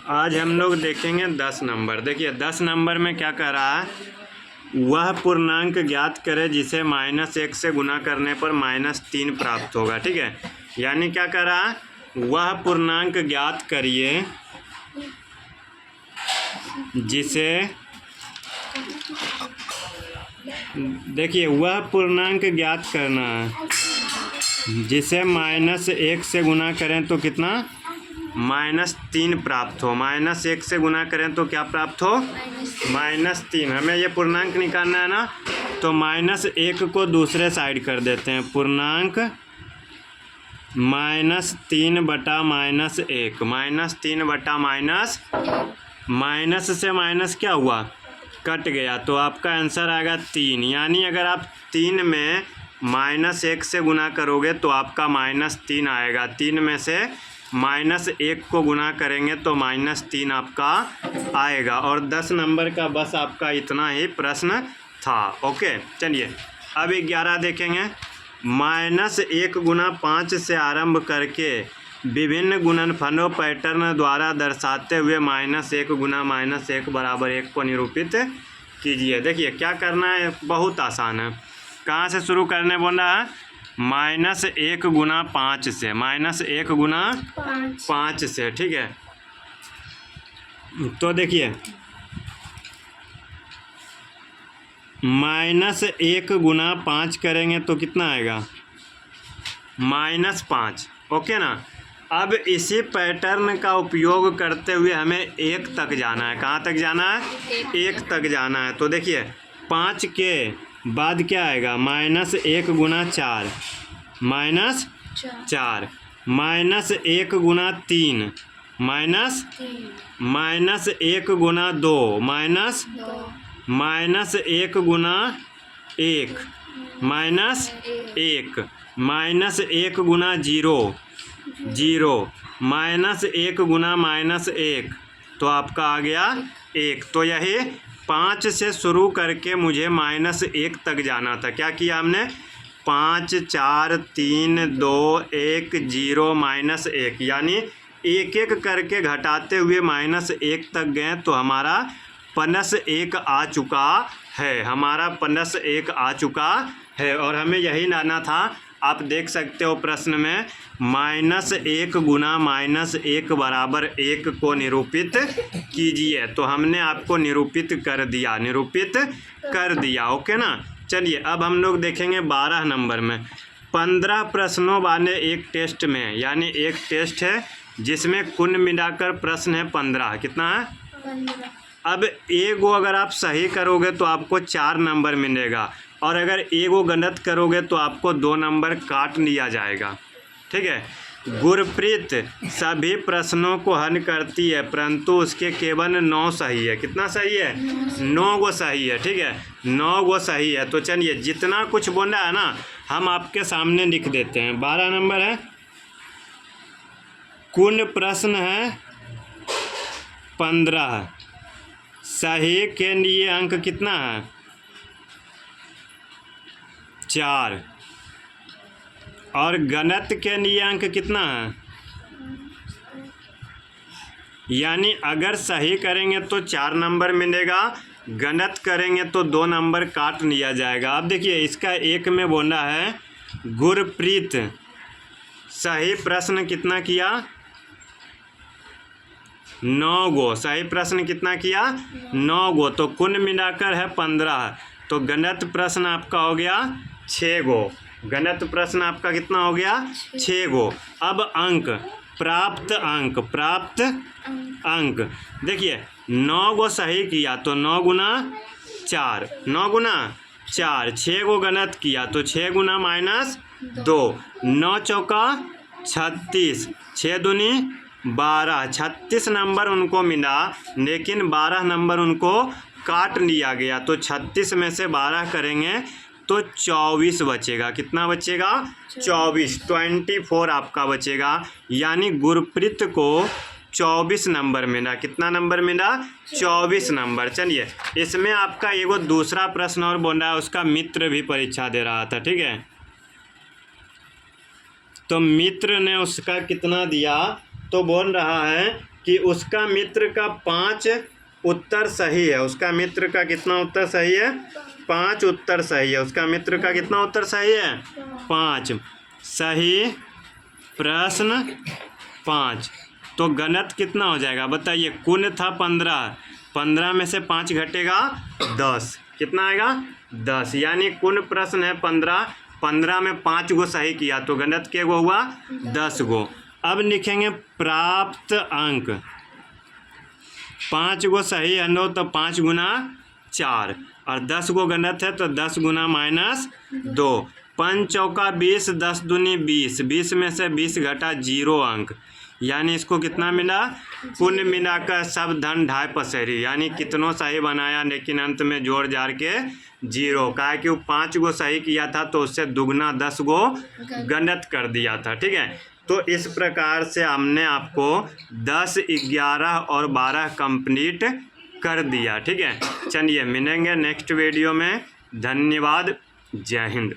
आज हम लोग देखेंगे 10 नंबर। देखिए 10 नंबर में क्या कह रहा है, वह पूर्णांक ज्ञात करें जिसे -1 से गुना करने पर -3 प्राप्त होगा। ठीक है, यानी क्या कह रहा है, वह पूर्णांक ज्ञात करिए जिसे, देखिए वह पूर्णांक ज्ञात करना है जिसे -1 से गुना करें तो कितना, -3 प्राप्त हो। -1 से गुना करें तो क्या प्राप्त हो, -3। हमें ये पूर्णांक निकालना है ना, तो -1 को दूसरे साइड कर देते हैं। पूर्णांक -3 बटा -1, -3 बटा माइनस से माइनस क्या हुआ, कट गया, तो आपका आंसर आएगा 3। यानी अगर आप 3 में -1 से गुना करोगे तो आपका -3 आएगा। 3 में से -1 को गुना करेंगे तो -3 आपका आएगा। और 10 नंबर का बस आपका इतना ही प्रश्न था। ओके, चलिए अब 11 देखेंगे। -1 गुना 5 से आरंभ करके विभिन्न गुणनफलों पैटर्न द्वारा दर्शाते हुए -1 गुना -1 बराबर 1 को निरूपित कीजिए। देखिए क्या करना है, बहुत आसान है। कहाँ से शुरू करने बोल रहा है, -1 गुना 5 से, -1 गुना 5 से। ठीक है, तो देखिए -1 गुना 5 करेंगे तो कितना आएगा, -5। ओके ना। अब इसी पैटर्न का उपयोग करते हुए हमें 1 तक जाना है। कहाँ तक जाना है, 1 तक जाना है। तो देखिए 5 के बाद क्या आएगा, -1 गुना 4, -4, -1 गुना 3, -1 गुना 2, -1 गुना 1, -1, -1 गुना 0, 0, -1 गुना -1, तो आपका आ गया 1। तो यही 5 से शुरू करके मुझे -1 तक जाना था। क्या किया हमने, 5, 4, 3, 2, 1, 0, -1, यानी एक एक करके घटाते हुए -1 तक गए तो हमारा +1 आ चुका है, हमारा +1 आ चुका है। और हमें यही लाना था। आप देख सकते हो प्रश्न में -1 गुना -1 बराबर 1 को निरूपित कीजिए। तो हमने आपको निरूपित कर दिया। ओके ना। चलिए अब हम लोग देखेंगे 12 नंबर में। 15 प्रश्नों वाले एक टेस्ट में, यानी एक टेस्ट है जिसमें कुल मिलाकर प्रश्न है 15। कितना है, 15। अब एगो अगर आप सही करोगे तो आपको 4 नंबर मिलेगा, और अगर एगो गलत करोगे तो आपको 2 नंबर काट लिया जाएगा। ठीक है। गुरप्रीत सभी प्रश्नों को हल करती है परंतु उसके केवल 9 सही है। कितना सही है, 9 गो सही है। ठीक है, 9 गो सही है। तो चलिए जितना कुछ बोला है ना, हम आपके सामने लिख देते हैं। 12 नंबर है, कुल प्रश्न है 15, सही के लिए अंक कितना है, 4, और गलत के लिए अंक कितना है, यानी अगर सही करेंगे तो 4 नंबर मिलेगा, गलत करेंगे तो 2 नंबर काट लिया जाएगा। अब देखिए इसका एक में बोला है गुरप्रीत सही प्रश्न कितना किया, 9 गो सही प्रश्न कितना किया, 9 गो। तो कुल मिलाकर है 15। तो गलत प्रश्न आपका हो गया 6 गो। गलत प्रश्न आपका कितना हो गया, 6 गो। अब अंक, प्राप्त अंक देखिए 9 गो सही किया तो 9 गुना 4, 9 गुना 4, 6 गो गलत किया तो 6 गुना -2, 9 चौका 36, 6 दूनी 12, 36 नंबर उनको मिला, लेकिन 12 नंबर उनको काट लिया गया। तो 36 में से 12 करेंगे तो 24 बचेगा। कितना बचेगा, 24 आपका बचेगा। यानी गुरप्रीत को 24 नंबर मिला। कितना नंबर मिला, 24 नंबर। चलिए इसमें आपका एगो दूसरा प्रश्न और बोल रहा है, उसका मित्र भी परीक्षा दे रहा था। ठीक है, तो मित्र ने उसका कितना दिया, तो बोल रहा है कि उसका मित्र का 5 उत्तर सही है। उसका मित्र का कितना उत्तर सही है? 5 उत्तर सही है। उसका मित्र का कितना उत्तर सही है? 5। सही प्रश्न 5। तो गणित कितना हो जाएगा बताइए? कुल था 15, 15 में से 5 घटेगा 10, कितना आएगा? 10। यानी कुल प्रश्न है 15, 15 में 5 गो सही किया तो गणित के गो हुआ? 10 गो। अब लिखेंगे प्राप्त अंक। 5 गो सही है नो, तो 5 गुना 4 और 10 गो गणित है तो 10 गुना -2। 5 चौका 20, 10 दूनी 20, 20 में से 20 घटा 0 अंक, यानी इसको कितना मिला? कुल मिलाकर सब धन 2.5 पसेरी, यानी कितनों सही बनाया लेकिन अंत में जोड़ जाड़ के 0। कहा कि वो 5 गो सही किया था तो उससे दुगना 10 गो गणित कर दिया था। ठीक है, तो इस प्रकार से हमने आपको 10, 11 और 12 कंप्लीट कर दिया। ठीक है, चलिए मिलेंगे नेक्स्ट वीडियो में। धन्यवाद, जय हिंद।